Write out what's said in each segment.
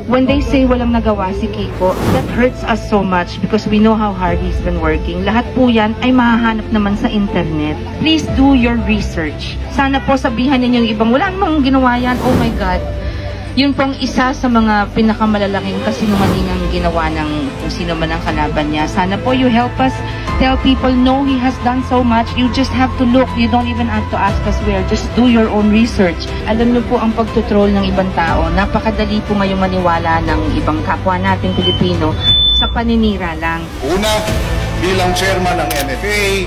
When they say walang nagawa si Kiko, that hurts us so much because we know how hard he's been working. Lahat po yan ay mahahanap naman sa internet. Please do your research. Sana po sabihan ninyo yung ibang, wala namang ginawa yan, oh my God. Yun pong isa sa mga pinakamalalaking kasinungalingang ginawa ng kung sino man ang kalaban niya. Sana po you help us tell people, no, he has done so much. You just have to look. You don't even have to ask us where. Just do your own research. Alam niyo po ang pagtutroll ng ibang tao. Napakadali po ngayong maniwala ng ibang kapwa natin Pilipino sa paninira lang. Una, bilang chairman ng NFA,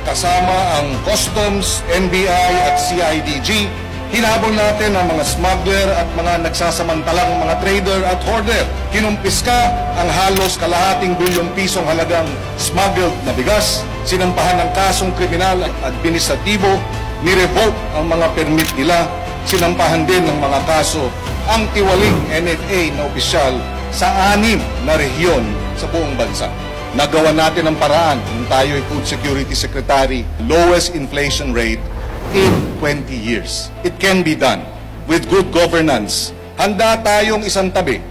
kasama ang Customs, NBI at CIDG, hinabol natin ang mga smuggler at mga nagsasamantalang mga trader at hoarder. Kinumpiska ang halos kalahating bilyong pisong halagang smuggled na bigas. Sinampahan ng kasong kriminal at administratibo. Nirevoke ang mga permit nila. Sinampahan din ng mga kaso ang tiwaling NFA na opisyal sa 6 na rehiyon sa buong bansa. Nagawa natin ang paraan kung tayo ay Food Security Secretary, lowest inflation rate in 20 years. It can be done with good governance. Handa tayong isang tabi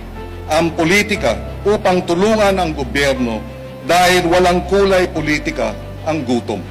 ang politika upang tulungan ang gobyerno dahil walang kulay politika ang gutom.